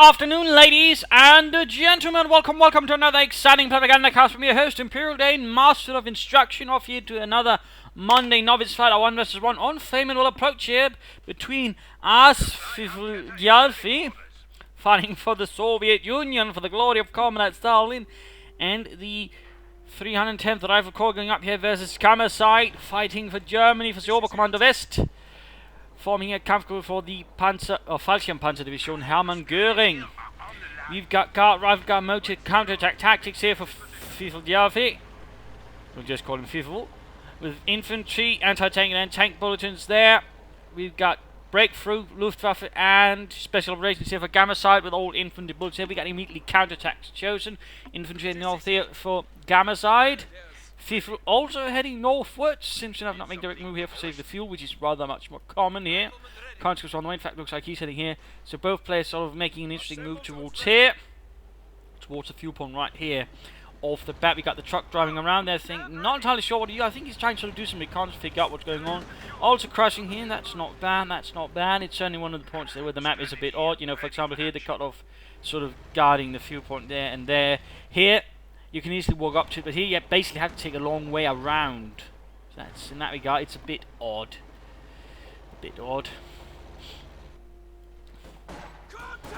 afternoon, ladies and gentlemen. Welcome to another exciting Propagandacast from your host, Imperial Dane, Master of Instruction, off here to another Monday novice fight, a 1 vs 1 on favorable approach here between us, Firfl, fighting for the Soviet Union, for the glory of Comrade Stalin, and the 310th Rifle Corps going up here versus Gammacide, fighting for Germany, for the Oberkommando West. Forming a Kampfgruppe for the Fallschirmpanzer Division, Hermann Göring. We've got guard rifle gun motor counterattack tactics here for Firfl. We'll just call him Firfl. With infantry, anti-tank and tank bulletins there. We've got breakthrough, Luftwaffe and special operations here for Gammacide with all infantry bullets here. We got immediately counterattacks chosen. Infantry in the north here for Gammacide. Firfl also heading northwards. Seems to have not made a direct move here for save the fuel, which is rather much more common here. Conscripts on the way. In fact, looks like he's heading here. So both players sort of making an interesting move towards here. Towards the fuel point right here. Off the bat, we got the truck driving around there. Not entirely sure what he is. I think he's trying to sort of do something. Can't figure out what's going on. Also crushing here. That's not bad. That's not bad. It's certainly one of the points there where the map is a bit odd. You know, for example, here the cut-off sort of guarding the fuel point there and there. Here, you can easily walk up to it, but here you basically have to take a long way around. So that's, in that regard, it's a bit odd. A bit odd.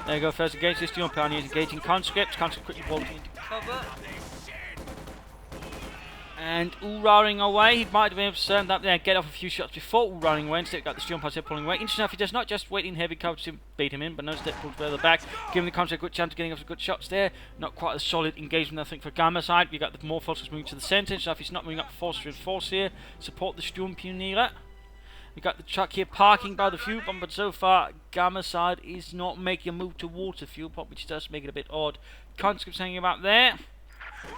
There you go, first engage this Dion Pioneers engaging conscripts. Conscripts quickly bolting into cover. And ooh-rahing away. He might have been able to stand up there and get off a few shots before ooh-rahing away. Instead, got the Dion Pioneers pulling away. Interesting enough, he does not just wait in heavy cover to bait him in, but no step pulled further back, giving the conscript a good chance of getting off some good shots there. Not quite a solid engagement, I think, for Gammacide. We got the more forces moving to the centre. So if he's not moving up force to reinforce here, support the Sturmpioniere. We got the truck here parking by the fuel pump, but so far Gammacide is not making a move towards the fuel pump, which does make it a bit odd. Conscripts hanging about there.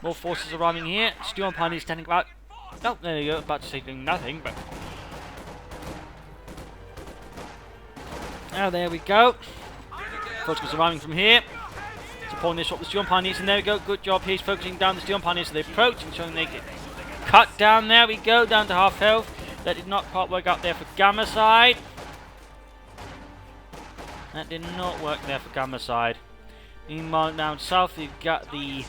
More forces arriving here. Steel Pioneer standing about. Oh, there you go. About to say doing nothing, but. Now there we go. Conscripts arriving from here. Supporting this up the Steel Pioneers, and there we go. Good job. He's focusing down the Steel Pioneers, so they approach and showing they get cut down. There we go. Down to half health. That did not quite work out there for Gammacide. That did not work there for Gammacide. Meanwhile, down south, we've got the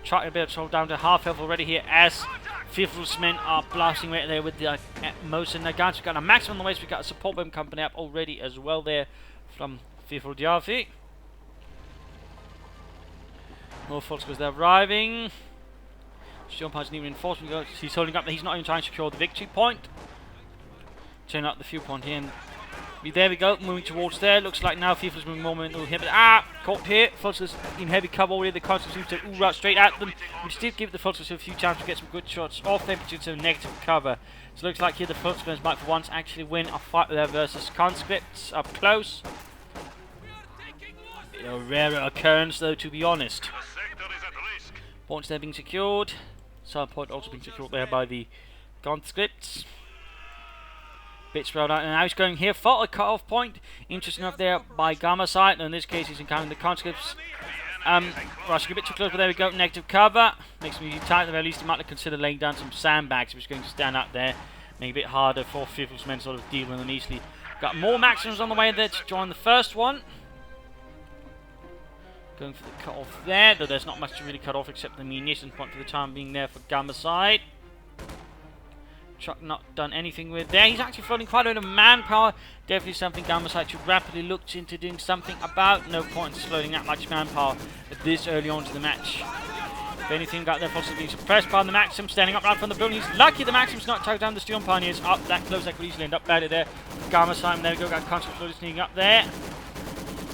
truck a bit of down to half health already here as Firfl's men are blasting right there with the most and Nagant. We've got a maximum on the way, so we've got a support bomb company up already as well there from Firfl. More folks because they're arriving. Sean Pines need reinforcement. He's holding up. He's not even trying to secure the victory point. Turn up the fuel point here. And there we go. Moving towards there. Looks like now Firfl's moving more momentum here. But caught here. Fulters in heavy cover already. The Conscripts seems to ooh-right straight at them. We still give the Fulters a few chances to get some good shots off them, but into negative cover. So it looks like here the Fulters might for once actually win a fight there versus Conscripts up close. A rarer occurrence though, to be honest. Points there being secured. Side point also being secured there by the conscripts. Bit spread out, and now he's going here for a cut-off point. Interesting enough there by Gammacide, and in this case he's encountering the conscripts. Rushing a bit too close, but there we go. Negative cover. Makes me tight. At the very least, he might have considered laying down some sandbags, which is going to stand up there, make it a bit harder for Firfl's men to sort of deal with them easily. Got more maxims on the way there to join the first one. Going for the cut-off there, though there's not much to really cut off except the munition point for the time being there for Gammacide. Truck not done anything with there. He's actually floating quite a bit of manpower. Definitely something Gammacide should rapidly look into doing something about. No point in floating that much manpower this early on to the match. If anything, got their forces being suppressed by the Maxim, standing up right from the building. He's lucky the Maxim's not tugged down the Steel Pioneers. Up that close, that could easily end up better there. Gammacide, there we go, got conscript loaders sneaking up there.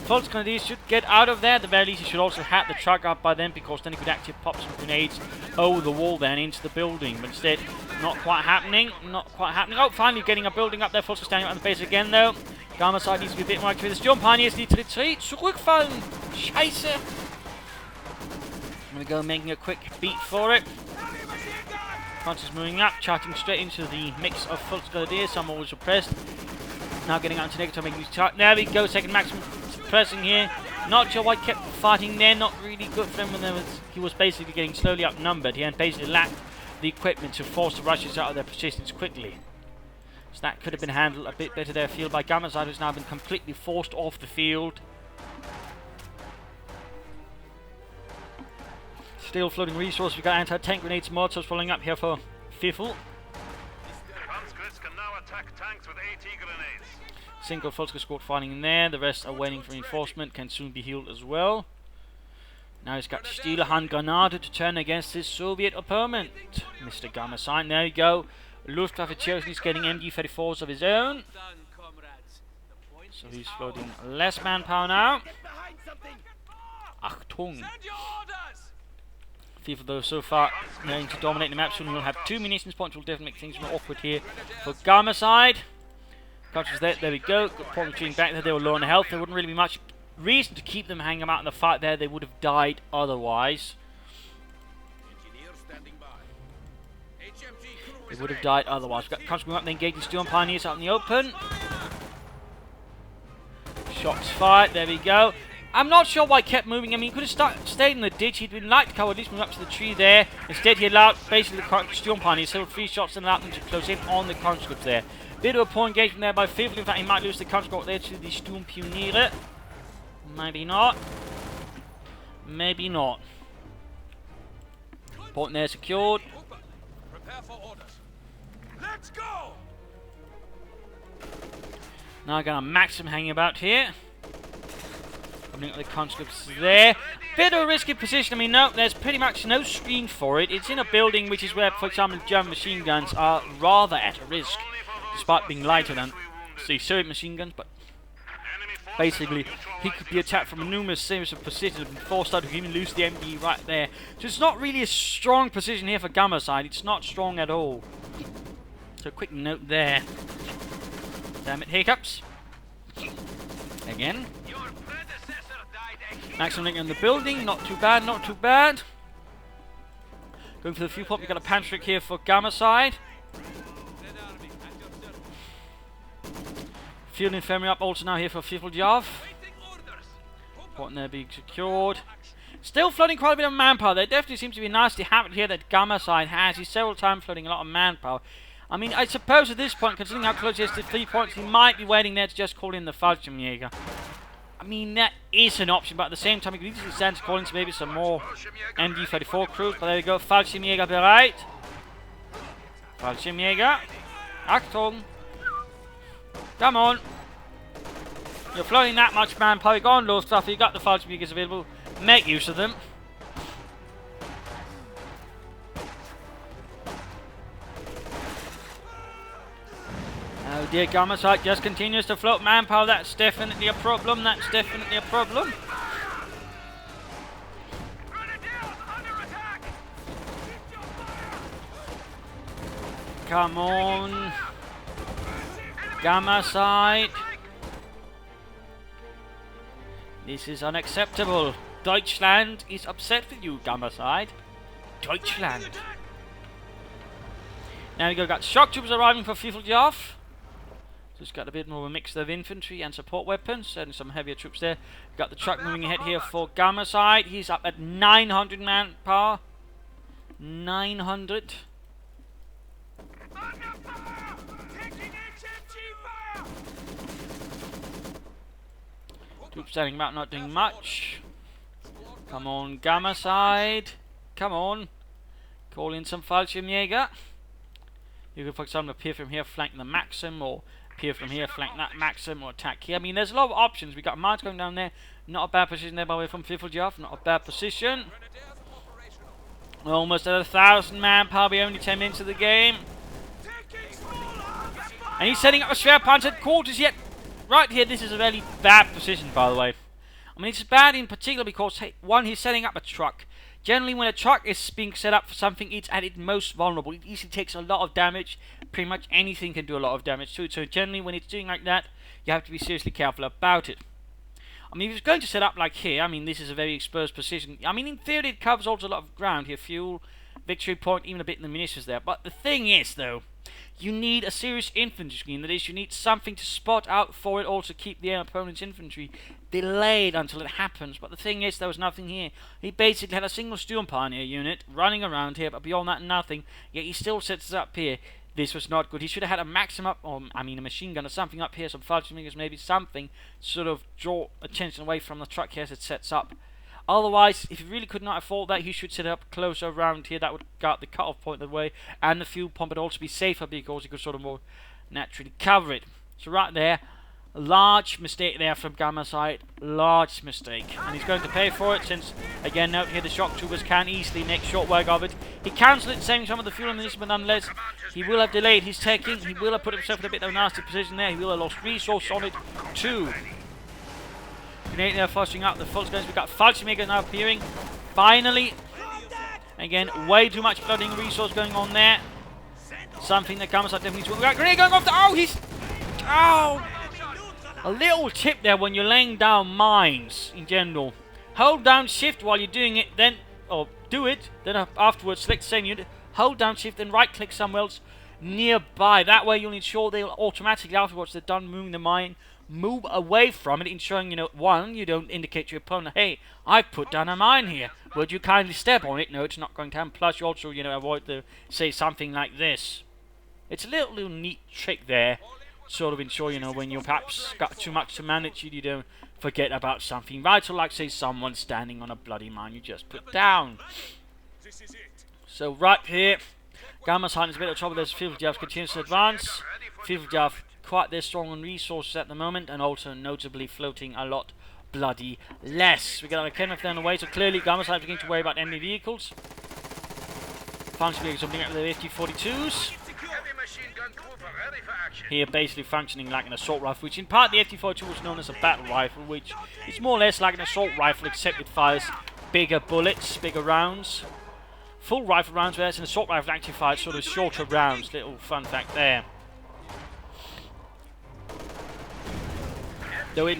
Fultz Grenadiers should get out of there. At the very least, he should also hat the truck up by then, because then he could actually pop some grenades over the wall then into the building. But instead, not quite happening. Not quite happening. Oh, finally getting a building up there. Fultz standing up on the base again, though. Gammacide needs to be a bit more active. The Sturm Pioneers need to retreat. Zurückfallen. Scheiße. I'm going to go making a quick beat for it. Fultz is moving up, charging straight into the mix of Fultz Grenadiers. Some always suppressed. Now getting out into negative, making these charge. There we go. Second maximum. Pressing here, not sure why he kept fighting there. Not really good for him when he was basically getting slowly outnumbered. He had basically lacked the equipment to force the Russians out of their positions quickly. So that could have been handled a bit better there field by Gammacide, who's now been completely forced off the field. Still floating resources. We've got anti-tank grenades, mortars following up here for Firfl. Conscripts can now attack tanks with AT grenades. Single Volska squad fighting in there. The rest are waiting for reinforcement. Can soon be healed as well. Now he's got Steel Hand Granate to turn against his Soviet opponent, Mr. Gammacide. There you go. Luftwaffe Cherokee is getting MG-34s of his own. So he's floating less manpower now. Achtung. Firfl though so far going to dominate the map. Soon he'll have 2 munitions points, will definitely make things more awkward here for Gammacide. Countries there we go. Good point retreating back there. They were low on health. There wouldn't really be much reason to keep them hanging out in the fight there. They would have died otherwise. They would have died otherwise. We've got countries going up and engaging Storm Pioneers out in the open. Shots fired. There we go. I'm not sure why he kept moving. I mean, he could have stayed in the ditch. He'd been like to cover, at least move up to the tree there. Instead, he allowed basically the Storm Pioneers to 3 shots and allowed them to close in on the conscripts there. Bit of a poor engagement there by Firfl. In fact, he might lose the conscript there to the Sturm Pioniere. Maybe not. Maybe not. Point there secured. Prepare for orders. Let's go. Now I've got a Maxim hanging about here. Opening up the conscripts there. Bit of a risky position. I mean, no, there's pretty much no screen for it. It's in a building which is where, for example, German machine guns are rather at a risk, despite being lighter than the Soviet machine guns. But basically, he could be attacked from a numerous series of positions and forced out to even lose the MD right there. So it's not really a strong position here for Gammacide. It's not strong at all. So quick note there. Damn it, hiccups. Again. Maximum link in the building. Not too bad, not too bad. Going for the fuel pump. We've got a Pantrick here for Gammacide. Field Infirmary up also now here for Firfl. Point there being secured. Still floating quite a bit of manpower. There definitely seems to be a nasty habit here that Gammacide has. He's several times floating a lot of manpower. I mean, I suppose at this point, considering how close he is to 3 points, he might be waiting there to just call in the Fallschirmjäger. I mean, that is an option, but at the same time, he could easily stand to call in maybe some more MG-34 crews. But there we go, Fallschirmjäger bereit. Fallschirmjäger. Achtung. Come on. You're floating that much manpower. Go on, Luftwaffe. You got the Fallschirmjägers available. Make use of them. Oh dear, Gammacide just continues to float manpower. That's definitely a problem. That's definitely a problem. Come on. Gammacide. This is unacceptable. Deutschland is upset with you, Gammacide. Deutschland. Now we got shock troops arriving for Firfl. Just got a bit more of a mix of infantry and support weapons, and some heavier troops there. Got the truck moving ahead here for Gammacide. He's up at 900 manpower. 900. Troops standing back, not doing much. Come on, Gammacide. Come on. Call in some Fallschirmjäger. You could, for example, appear from here, flank the Maxim, or appear from here, flank that Maxim, or attack here. I mean, there's a lot of options. We've got mines going down there. Not a bad position there, by the way, from Firfl. Not a bad position. Almost at 1,000 manpower. We're only 10 minutes of the game. And he's setting up a Schwerpanzer quarters yet. Right here, this is a very bad position, by the way. I mean, it's bad in particular because, hey, one, he's setting up a truck. Generally, when a truck is being set up for something, it's at its most vulnerable. It easily takes a lot of damage. Pretty much anything can do a lot of damage to it. So generally, when it's doing like that, you have to be seriously careful about it. I mean, if it's going to set up like here, I mean, this is a very exposed position. I mean, in theory, it covers also a lot of ground here. Fuel, victory point, even a bit in the munitions there. But the thing is, though, you need a serious infantry scheme. That is, you need something to spot out for it, also keep the opponent's infantry delayed until it happens. But the thing is, there was nothing here. He basically had a single Sturm Pioneer unit running around here, but beyond that, nothing. Yet he still sets it up here. This was not good. He should have had a Maxim up, or I mean a machine gun or something up here, some Fallschirmjägers, maybe something to sort of draw attention away from the truck here as it sets up. Otherwise, if he really could not afford that, he should set up closer around here. That would guard the cut-off point of the way, and the fuel pump would also be safer because he could sort of more naturally cover it. So right there, a large mistake there from Gammacide, large mistake, and he's going to pay for it since, again, note here the shock troopers can easily make short work of it. He cancelled it, saving some of the fuel ammunition, but nonetheless, he will have delayed his taking. He will have put himself in a bit of a nasty position there. He will have lost resource on it too. Grenade there flushing out the full guns. We've got Falchimaker now appearing. Finally. Again, way too much flooding resource going on there. Something that comes up definitely needs to. We've got grenade going off the. Oh, he's. Oh! A little tip there when you're laying down mines in general. Hold down shift while you're doing it, then. Or do it, then afterwards select the same unit. Hold down shift, then right click somewhere else nearby. That way you'll ensure they'll automatically, afterwards they're done moving the mine, move away from it, ensuring, you know, one, you don't indicate to your opponent, hey, I've put down a mine here. Would you kindly step on it? No, it's not going to happen. Plus, you also, you know, avoid the, say, something like this. It's a little neat trick there. Sort of ensure, you know, when you perhaps got too much to manage, you don't forget about something vital, like, say, someone standing on a bloody mine you just put down. So, right here, Gammacide is a bit of trouble. There's Firfl continues to advance. Firfl quite there strong on resources at the moment, and also notably floating a lot bloody less. We got a MNF down the way, so clearly Gammacide is beginning to worry about enemy vehicles. Functioning something like the FT-42s. Here basically functioning like an assault rifle, which in part the FT-42 was known as a battle rifle, which is more or less like an assault rifle, except it fires bigger bullets, bigger rounds. Full rifle rounds, whereas an assault rifle actually fires sort of shorter rounds. Little fun fact there. Though it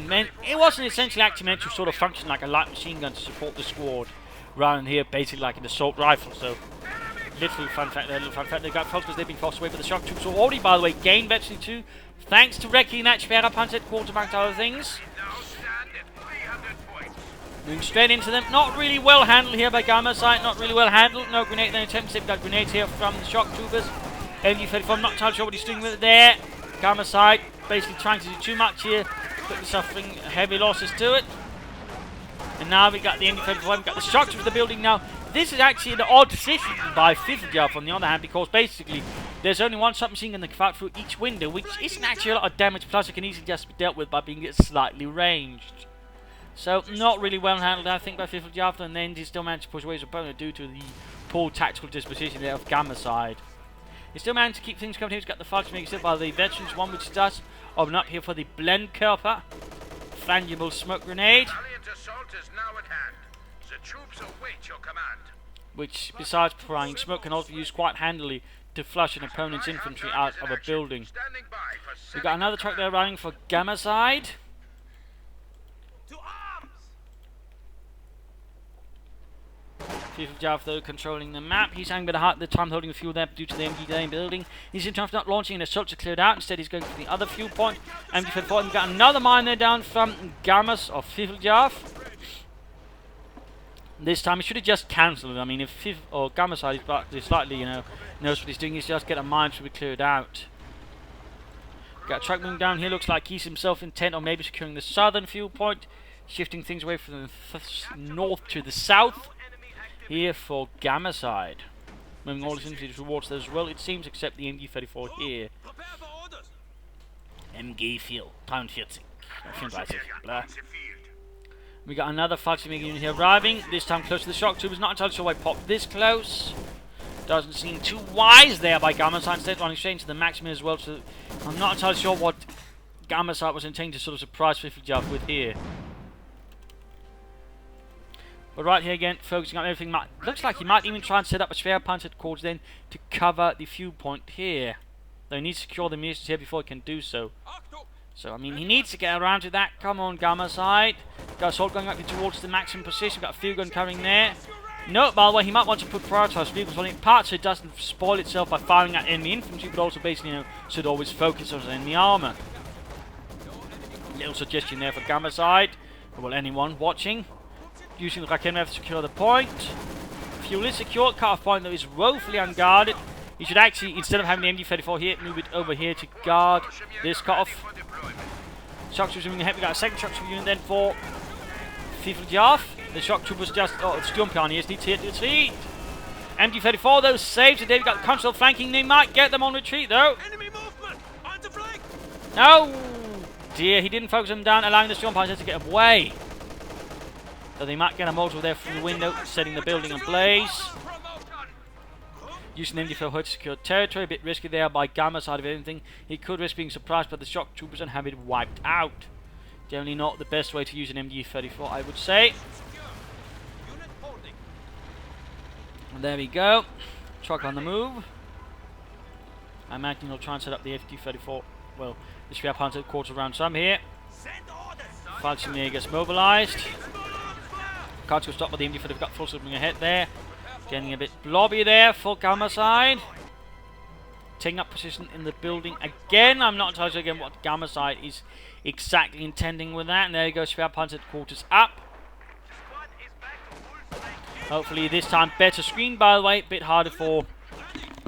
wasn't essentially actually meant to sort of function like a light machine gun to support the squad, rather than here basically like an assault rifle. So, little fun fact there, They've got folks because they've been forced away by the shock troops. So already, by the way, gained virtually 2, thanks to wrecking that Schwerer Panzer quarter amongst other things. Moving straight into them. Not really well handled here by Gammacide. Not really well handled. No grenade then attempts. They've got grenades here from the shock troopers. MG-34, not entirely sure what he's doing with it there. Gammacide basically trying to do too much here. Quickly suffering heavy losses to it. And now we've got the MG-34. We've got the shock troopers of the building now. This is actually an odd decision by Firfl on the other hand, because basically there's only one submachine gun that can fire through each window, which isn't actually a lot of damage, plus it can easily just be dealt with by being slightly ranged. So, not really well handled, I think, by Firfl, and then he still managed to push away his opponent due to the poor tactical disposition there of Gammacide. He still managed to keep things coming here. He's got the fight making by the veterans, one which does open up here for the Blenkerper. Frangible smoke grenade. Which, besides providing smoke, can also be used quite handily to flush an opponent's infantry out of a building. We've got another truck there running for Gammacide. Firfl, though, controlling the map. He's having a bit of hard time holding the fuel there due to the MG building. He's in terms of not launching an assault to clear it out. Instead, he's going for the other fuel point. MG-34, we've got another mine there down from Firfl. This time, he should have just cancelled it. I mean, if Gammacide is slightly, you know, knows what he's doing, he's just get a mine to be cleared out. Got a truck moving down here. Looks like he's himself intent on maybe securing the southern fuel point, shifting things away from the north to the south. Here for Gammacide. Moving all his infantry towards those as well, it seems, except the MG-34 here. MG-43. We got another fighting unit here arriving, this time close to the shock troopers. Not entirely sure why I popped this close. Doesn't seem too wise there by Gammacide. Instead, running straight into the Maximin as well. So I'm not entirely sure what Gammacide was intending to sort of surprise Firfl with here. But right here again, focusing on everything. Looks like he might even try and set up a Schwerer Panzer corps then to cover the fuel point here. Though he needs to secure the munitions here before he can do so. So, I mean, he needs to get around to that. Come on, Gammacide. Got assault going up towards the maximum position. Got a field gun coming there. No, by the way, he might want to put prioritized vehicles on it. Part so it doesn't spoil itself by firing at enemy infantry, but also basically, you know, should always focus on enemy armor. Little suggestion there for Gammacide. Well, anyone watching. Using the MNF to secure the point. Fuel is secure. Cut-off point, though, is woefully unguarded. You should actually, instead of having the MG-34 here, move it over here to guard this cut-off. Shock troopers moving ahead. We got a second shock troop unit then for Firfl. The shock troopers just jumping on. He just needs to hit the retreat. MD34 though saves it. They've got the console flanking. They might get them on retreat though. Enemy movement! On the flank! No! Dear, he didn't focus them down, allowing the jump to get away. So they might get a multiple there from the window, setting the building ablaze. Using MD4 to secure territory, a bit risky there by Gammacide of everything. He could risk being surprised by the shock troopers and have it wiped out. Generally not the best way to use an MD34, I would say. And there we go. Truck on the move. I imagine he'll try and set up the FD34. Well, the Spear Panther quarter around some here. Falchimeer gets mobilized. Can't go stop by the MD34. They've got full slipping ahead there. Getting a bit blobby there for Gammacide. Taking up position in the building again. I'm not entirely sure again what Gammacide is exactly intending with that. And there you go, Spear Panther quarters up. Hopefully this time better screen, by the way. Bit harder for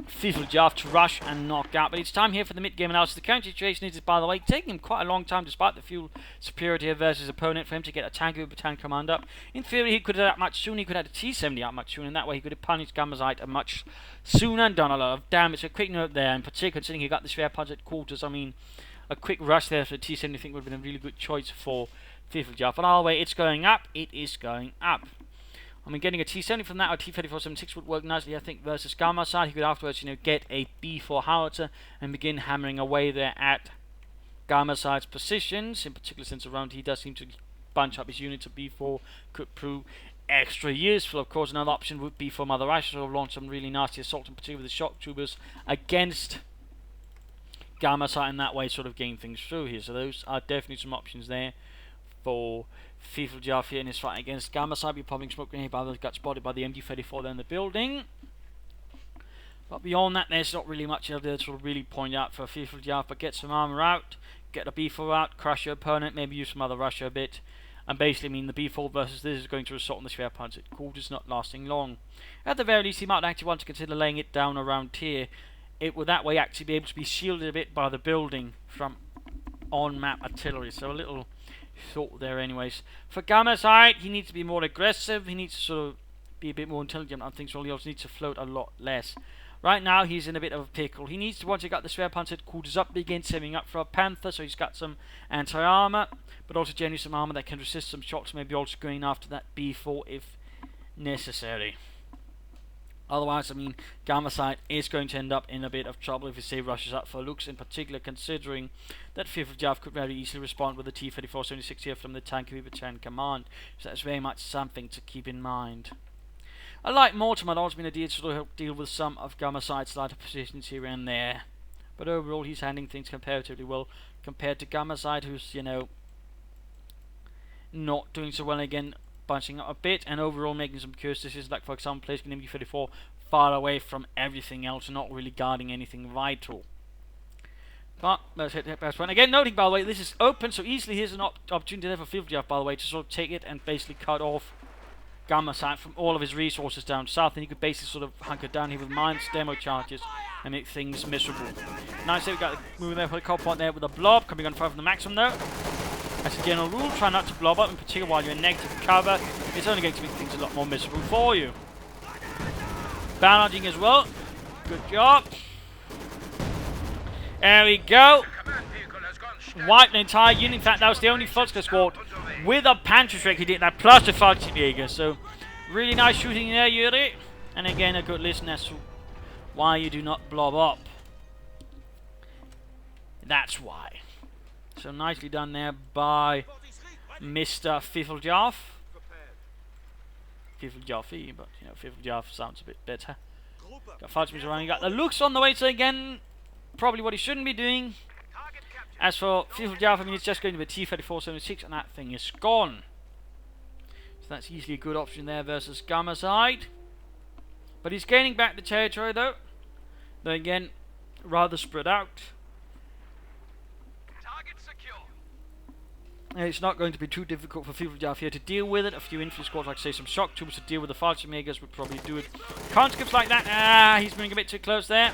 Firfl to rush and knock out. But it's time here for the mid-game analysis. The current situation is, by the way, taking him quite a long time despite the fuel superiority versus his opponent for him to get a tank with battalion command up. In theory, he could have that much sooner. He could have had a T-70 out much sooner. And that way he could have punished Gammacide much sooner and done a lot of damage. A quick note there, in particular, considering he got the Spear Punch at quarters. I mean, a quick rush there for the T-70 I think would have been a really good choice for Firfl. But either way, it's going up. It is going up. I mean, getting a T-70 from that or T-3476 would work nicely, I think, versus Gammacide. He could afterwards, get a B4 howitzer and begin hammering away there at Gammaside's positions. In particular, since around he does seem to bunch up his units of B4, could prove extra useful. Of course, another option would be for Mother Russia to launch some really nasty assault, in particular with the shock troopers, against Gammacide, and that way sort of gain things through here. So those are definitely some options there for Firfl here in his fight against Gammacide. Be popping smoke grenade, by the way, got spotted by the MD34 there in the building. But beyond that, there's not really much else there to really point out for Firfl. But get some armor out, get a B4 out, crush your opponent, maybe use some Mother Russia a bit. And basically, I mean, the B4 versus this is going to assault on the Spear Punch. Quarters not lasting long. At the very least, he might actually want to consider laying it down around here. It would that way actually be able to be shielded a bit by the building from on-map artillery. So a little thought there anyways. For Gammacide, he needs to be more aggressive. He needs to sort of be a bit more intelligent on things. He also needs to float a lot less. Right now, he's in a bit of a pickle. He needs to, once he got the Spear Punch quarters up, begin saving up for a Panther, so he's got some anti-armor, but also generally some armor that can resist some shots, maybe also going after that B4 if necessary. Otherwise, I mean, Gammacide is going to end up in a bit of trouble if he say rushes up for looks, in particular considering that Firfl could very easily respond with a T-3476 here from the tank battalion command. So that's very much something to keep in mind. I like Mortimer, I'd also been a deal to sort of help deal with some of Gammaside's lighter positions here and there. But overall, he's handling things comparatively well compared to Gammacide, who's, not doing so well again, bunching up a bit, and overall making some curious decisions, like for example placing an MD34 far away from everything else and not really guarding anything vital. But let's hit that best one again. Noting, by the way, this is open, so easily here's an opportunity there for Firfl, by the way, to sort of take it and basically cut off Gammacide from all of his resources down south, and he could basically sort of hunker down here with mines, demo charges, and make things miserable. Nice that we got moving there for the cop point there with a blob coming on fire from the maximum though. As a general rule, try not to blob up, in particular while you're in negative cover. It's only going to make things a lot more miserable for you. Barraging as well. Good job. There we go. Wiped an entire unit. In fact, that was the only Firfl squad with a Panther Strike who did that, plus the Falchimeer. So, really nice shooting there, Yuri. And again, a good listen as to why you do not blob up. That's why. So nicely done there by Mr. Firfl. Firfl, but Firfl sounds a bit better. Got Falchimeer around. You got the looks on the way, so again, probably what he shouldn't be doing. As for Firfl, I mean, it's just going to be a T-3476, and that thing is gone. So that's easily a good option there versus Gammacide. But he's gaining back the territory, though. Though again, rather spread out. And it's not going to be too difficult for Firfl here to deal with it. A few infantry squads, like say some shock troops to deal with the Falchimeers would probably do it. Conscripts like that. He's moving a bit too close there.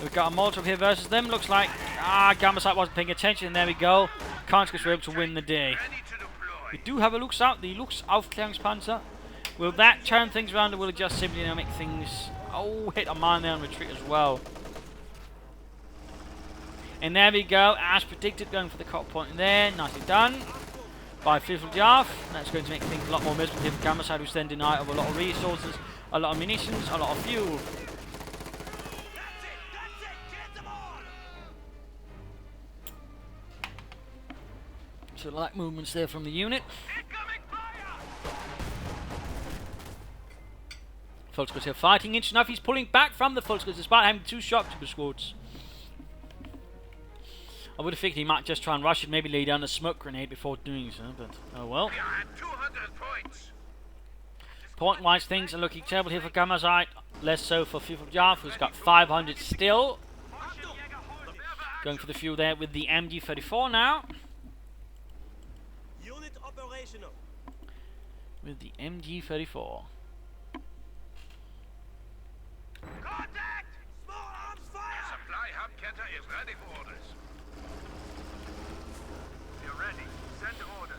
We've got a Molotov here versus them. Looks like Gammacide wasn't paying attention. And there we go. Conscripts were able to win the day. We do have a Lux out, the Lux Aufklärungspanzer. Will that turn things around, or will it just simply, you know, make things... Oh, hit a mine there and retreat as well. And there we go, as predicted, going for the cut point there. Nicely done by Firfl. That's going to make things a lot more miserable here for Gammacide, who's then denied of a lot of resources, a lot of munitions, a lot of fuel. So light movements there from the unit. Volkskriegs here fighting. Interesting enough, he's pulling back from the Volkskriegs despite having 2 shock trooper squads. I would have figured he might just try and rush it, maybe lay down a smoke grenade before doing so, but oh well. Point-wise, things are looking terrible here for Gammacide, less so for Firfl, who's got 500 still. Going for the fuel there with the MG34 now. Unit operational. With the MG34. Contact! Small arms fire! Supply hub getter is ready for orders. You're ready. Send orders.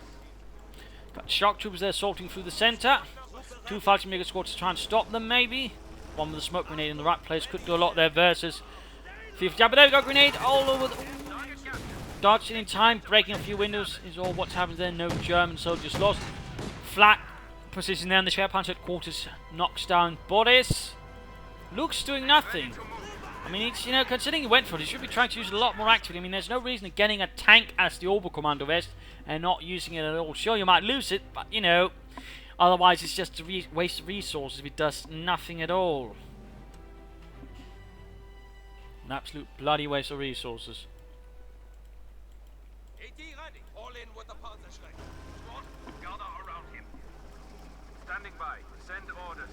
Got shock troopers there assaulting through the centre. 2 fighting mega squads to try and stop them, maybe. One with a smoke grenade in the right place could do a lot there versus Firfl. But there we go, grenade all over the... Dodging in time, breaking a few windows is all what's happened there. No German soldiers lost. Flat position there in the Schwerpanzer headquarters knocks down Boris. Luke's doing nothing. I mean, it's, you know, considering he went for it, he should be trying to use it a lot more actively. I mean, there's no reason of getting a tank as the Oberkommando West and not using it at all. Sure, you might lose it, but, you know, otherwise it's just a waste of resources if it does nothing at all. An absolute bloody waste of resources. AT ready. All in with the Panzerschreck. Squad, gather around him. Standing by. Send orders.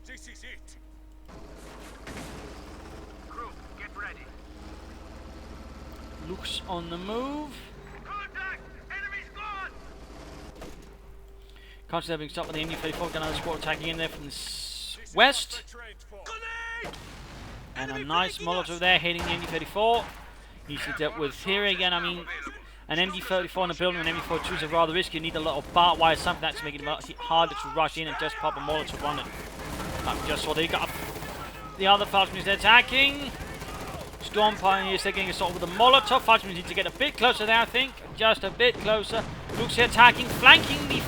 This is it. Crew, get ready. Luke's on the move. Contact! Enemy squad! Constantly being stopped by the MD-34. Got another squad attacking in there from the west. Grenade! And a nice Molotov there hitting the MD-34. Easily dealt with here again. I mean, an MD-34 in a building and an MD-42 is rather risky. You need a lot of barbed wire, something that's making it harder to rush in and just pop a Molotov on it. Like we just saw there. You got the other Falcons there attacking. Storm Pioneers, they're getting assaulted with a Molotov. Falcons need to get a bit closer there, I think. Just a bit closer. Luke's here attacking, flanking the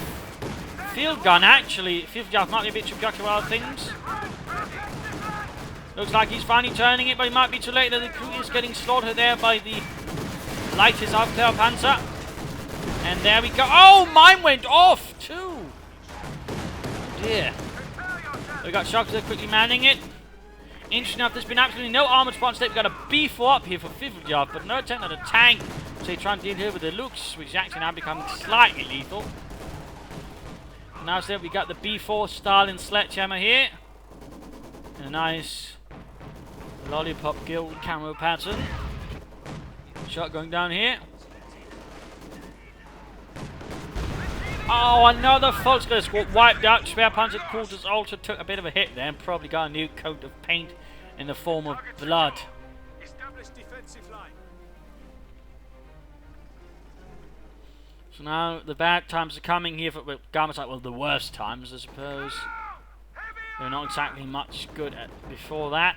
field gun, actually. Firfl might be a bit too productive with other things. Looks like he's finally turning it, but he might be too late. The crew is getting slaughtered there by the lightest Aufklärungspanzer. And there we go. Oh, mine went off too. Oh dear. We got shockers there quickly manning it. Interesting enough, there's been absolutely no armoured spots. We've got a B4 up here for Firfl, but no attempt at a tank. So he's trying to deal here with the Lux, which is actually now becoming slightly lethal. Now instead we got the B4 Stalin sledgehammer here. And a nice lollipop guild camo pattern. Shot going down here. Oh, another Volkskriegs squad wiped out. Schwerpanzer quarters also took a bit of a hit there and probably got a new coat of paint in the form of blood. Establish defensive line. So now the bad times are coming here for Gammacide. Well, the worst times, I suppose. They're not exactly much good at before that,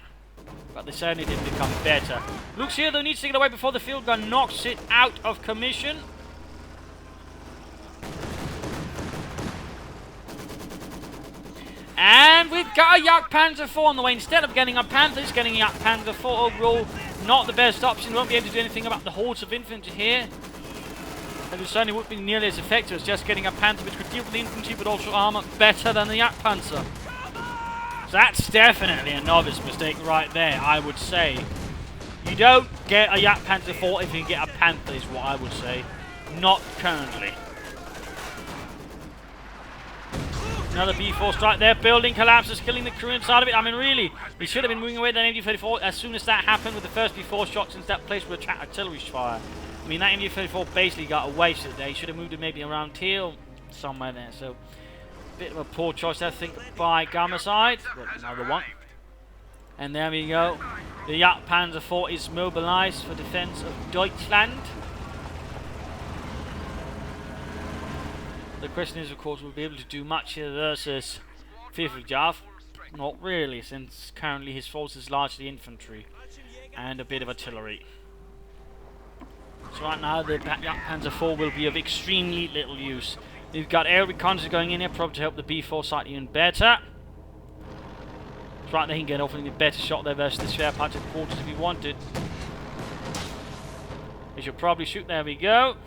but they certainly did become better. Looks here though needs to get away before the field gun knocks it out of commission. And we've got a Jagdpanzer 4 on the way. Instead of getting a Panther, he's getting a Jagdpanzer 4 overall. Not the best option. Won't be able to do anything about the hordes of infantry here. And it certainly wouldn't be nearly as effective as just getting a Panther which could deal with the infantry but also armour better than the Jagdpanzer. So that's definitely a novice mistake right there, I would say. You don't get a Jagdpanzer 4 if you can get a Panther, is what I would say. Not currently. Another B4 strike there. Building collapses, killing the crew inside of it. I mean, really, he should have been moving away that MD-34 as soon as that happened with the first B4 shots into that place with artillery fire. I mean, that MD-34 basically got away today. He should have moved it maybe around here or somewhere there. So, bit of a poor choice, I think, by Gammacide. But another one. And there we go. The Jagdpanzer IV is mobilized for defense of Deutschland. The question is, of course, will we be able to do much here versus Firfl? Not really, since currently his force is largely infantry and a bit of artillery. So right now the Jagdpanzer IV will be of extremely little use. We've got air reconnaissance going in here, probably to help the B4 site even better. So right, they can get off and get a better shot there versus the Schwerpanzer quarters if he wanted. They should probably shoot. There we go.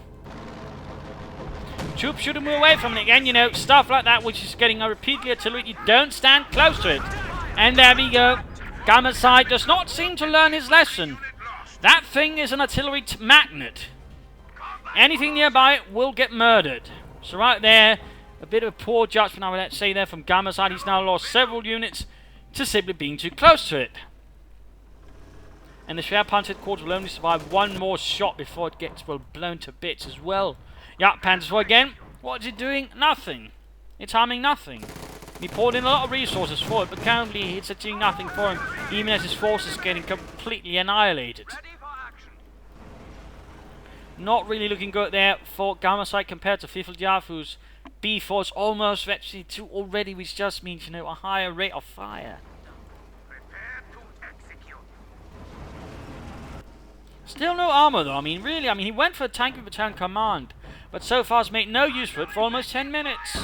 Troops shouldn't move away from it again, you know, stuff like that, which is getting repeatedly artillery. You don't stand close to it. And there we go. Gammacide does not seem to learn his lesson. That thing is an artillery magnet. Anything nearby will get murdered. So right there, a bit of a poor judgment, I would say there, from Gammacide. He's now lost several units to simply being too close to it. And the Schwerpanzer headquarters will only survive one more shot before it gets, well, blown to bits as well. Jagdpanzer IV again. What is it doing? Nothing. It's harming nothing. He poured in a lot of resources for it, but currently it's achieving nothing for him, even as his force is getting completely annihilated. Not really looking good there for Gammacide compared to Firfl, whose B4 is almost virtually 2 already, which just means, you know, a higher rate of fire. Still no armor though. I mean, really, he went for a tank battalion command, but so far has made no use for it for almost 10 minutes.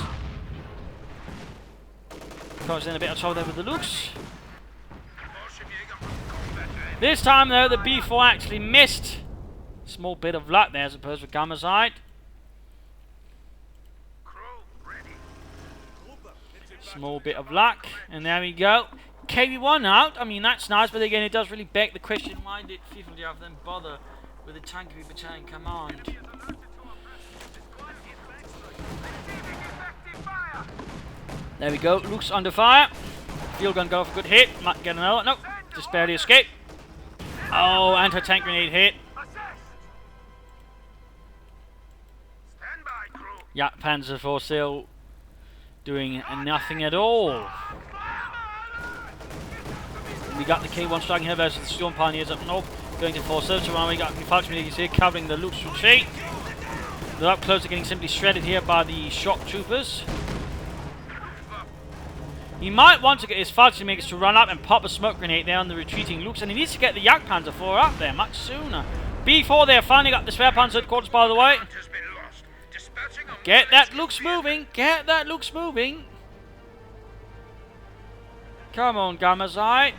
Comes in a bit of trouble there with the Lux. This time though, the B4 actually missed. Small bit of luck there, I suppose, for Gammacide. Small bit of luck, and there we go. KV1 out. I mean, that's nice, but again, it does really beg the question: why did Firfl then bother with a tank battalion command? There we go. Lux under fire. Field gun go for a good hit. Might get another. Nope. Just barely escaped. Oh, anti-tank grenade hit. Jagdpanzer IV still doing nothing at all. We got the K1 striking here versus the Storm Pioneers up north, going to force search around. We got the infantry here covering the Lux retreat. They're up close, are getting simply shredded here by the shock troopers. He might want to get his infantry makers to run up and pop a smoke grenade there on the retreating Lux, and he needs to get the Jagdpanzer IV up there much sooner. B4 there, finally got the Schwerpanzer headquarters, by the way. Get that Lux moving! Get that Lux moving! Come on, Gammacide.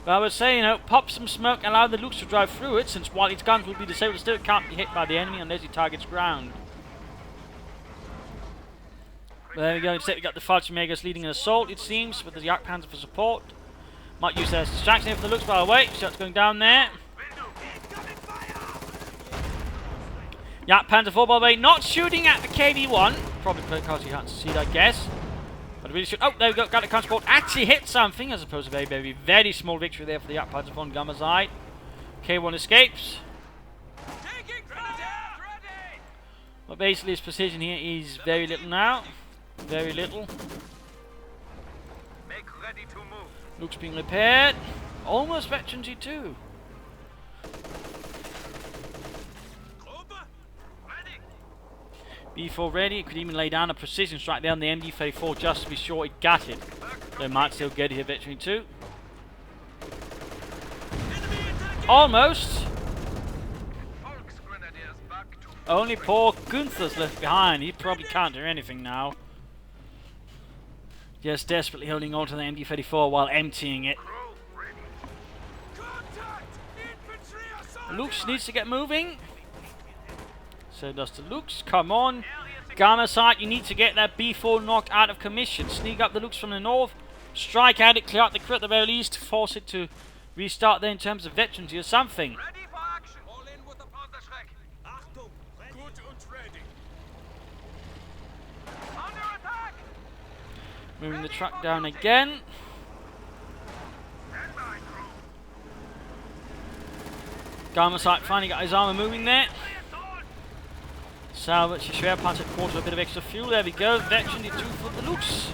But I was saying, you know, pop some smoke, allow the Lux to drive through it, since while its guns will be disabled, still can't be hit by the enemy unless he targets ground. But there we go, instead we got the Fallschirmjägers leading an assault, it seems, with the Jagdpanzer for support. Might use that as distraction here for the Lux, by the way. Shots going down there. Jagdpanzer IV, by the way, not shooting at the KV1. Probably because he can't see it, I guess. But really should. Oh, there we go. Got the transport. Actually hit something, as opposed to a very, very small victory there for the Jagdpanzer IV on Gammacide. K1 escapes. But basically, his position here is very little now. Very little. Make ready to move. Lux being repaired. Almost veteran G2. B4 ready, it could even lay down a precision strike there on the MD-34 just to be sure it got it. They might still get it here, veteran 2. Almost. Only poor Gunther's left behind. He probably can't do anything now. Just desperately holding on to the MD-34 while emptying it. Lux needs to get moving. So does the Lux. Come on. Gammacide, you need to get that B4 knocked out of commission. Sneak up the Lux from the north. Strike at it, clear out the crit at the very least. Force it to restart there in terms of veterancy or something. Ready for action. All in with the Panzerschreck. Achtung, gut und ready. Under attack. Moving the truck down again. Stand by, crew. Gammacide finally got his armor moving there. Salvage the Schwerpanzer quarter, a bit of extra fuel. There we go. Veteran D2 for the Lux.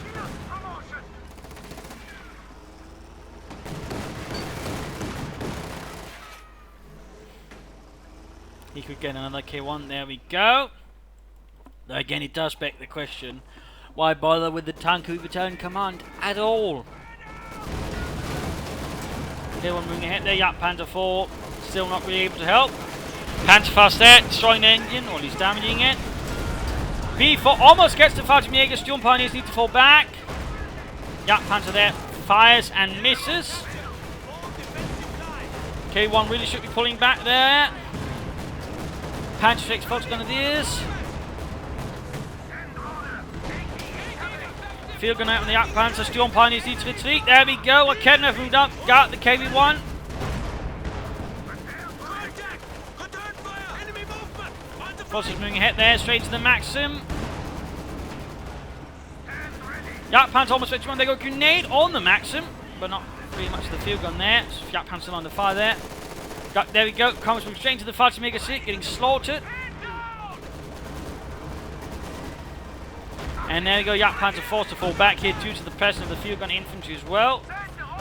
He could get another K1. There we go. Though again, it does beg the question, why bother with the Tanku Battalion Command at all? K1 moving ahead there. Yak Panzer 4 still not really able to help. Panzerfaust there, destroying the engine, or at least damaging it. B4 almost gets the Fallschirmjäger. Storm Pioneers need to fall back. Yak Panzer there fires and misses. K1 really should be pulling back there. Panzer 6 Fox Grenadiers. Field gun out on the Yak Panzer. Storm Pioneers need to retreat. There we go. MNF moved up. Got the KV1. Forces moving ahead there, straight to the Maxim. Yak Panzer almost ready to run. They got a grenade on the Maxim, but not pretty much the field gun there. So Yak Panzer still under fire there. There we go. Comets moving straight into the Fallschirmjäger seat, getting slaughtered. And there we go. Yak Panzer forced to fall back here due to the presence of the field gun infantry as well.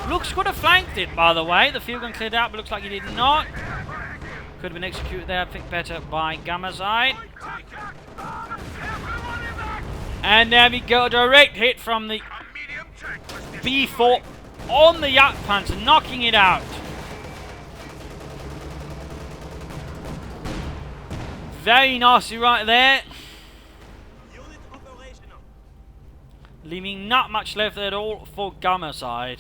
Looks could have flanked it, by the way. The field gun cleared out, but looks like he did not. Could have been executed there, I think, better by Gammacide. And there we go, a direct hit from the B4 on the Yak Panzer, knocking it out. Very nasty right there. Leaving not much left at all for Gammacide.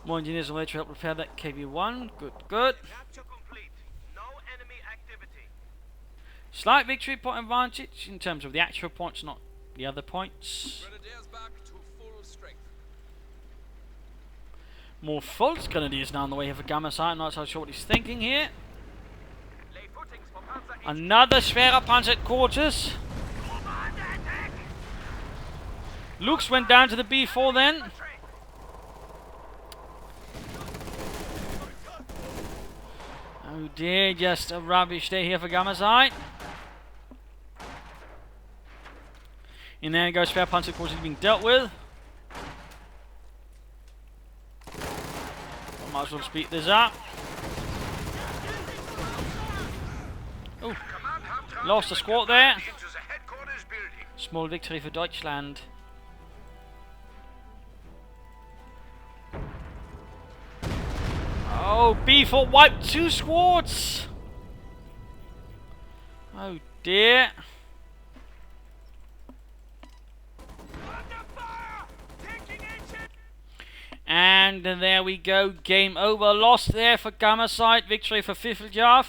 More engineers on the way to help repair that KV1. Good, good. Capture complete. No enemy activity. Slight victory point advantage in terms of the actual points, not the other points. Grenadiers back to full strength. More false Grenadiers now on the way here for Gammacide. I'm not so sure what he's thinking here. Lay footings for Panzer 8. Another schwerer Panzer at quarters. Lux went down to the B4 then. Oh dear, just a rubbish day here for Gammacide. And there goes spare Panzer quarters being dealt with. I might as well speed this up. Oh, lost a squad there. Into the headquarters building. Small victory for Deutschland. Oh, B4 wiped 2 squads. Oh dear. And there we go. Game over. Lost there for Gammacide. Victory for Firfl.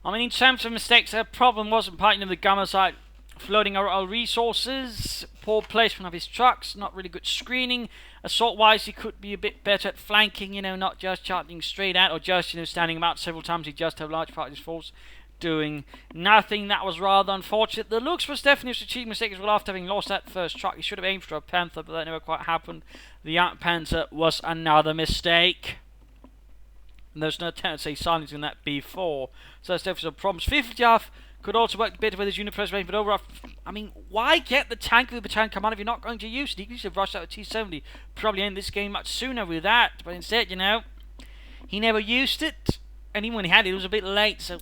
I mean, in terms of mistakes, their problem wasn't partly of the Gammacide floating our resources, poor placement of his trucks, not really good screening. Assault-wise, he could be a bit better at flanking, not just charging straight out or just, standing him out several times. He just had a large part of his force doing nothing. That was rather unfortunate. The Lux was definitely a strategic mistake as well after having lost that first truck. He should have aimed for a Panther, but that never quite happened. The Panther was another mistake. And there's no tendency to say silencing that B4. So that's definitely some problems. Firfl could also work better with his unit press range, but overall, I mean, why get the tank of the battalion command if you're not going to use it? He could have rushed out a T-70, probably end this game much sooner with that, but instead, he never used it, and even when he had it, it was a bit late, so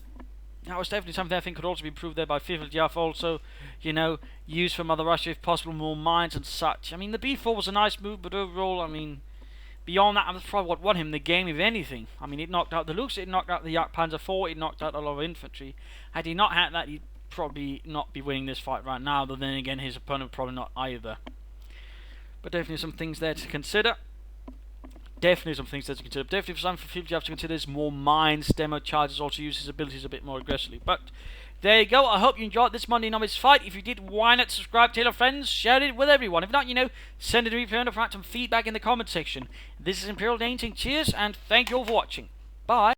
that was definitely something I think could also be improved there by Firfl. Also, used from Mother Russia if possible, more mines and such. I mean, the B4 was a nice move, but overall, I mean, beyond that, that's probably what won him the game, if anything. I mean, it knocked out the Lux, it knocked out the Yak Panzer 4, it knocked out a lot of infantry. Had he not had that, he'd probably not be winning this fight right now, but then again, his opponent probably not either. But definitely some things there to consider. Definitely some things there to consider. Definitely for some Firfl to consider is more mines, demo charges, also use his abilities a bit more aggressively. But there you go. I hope you enjoyed this Monday Novice fight. If you did, why not subscribe, tell your friends, share it with everyone. If not, send it to me if you want to provide some feedback in the comment section. This is Imperial Dane saying cheers, and thank you all for watching. Bye.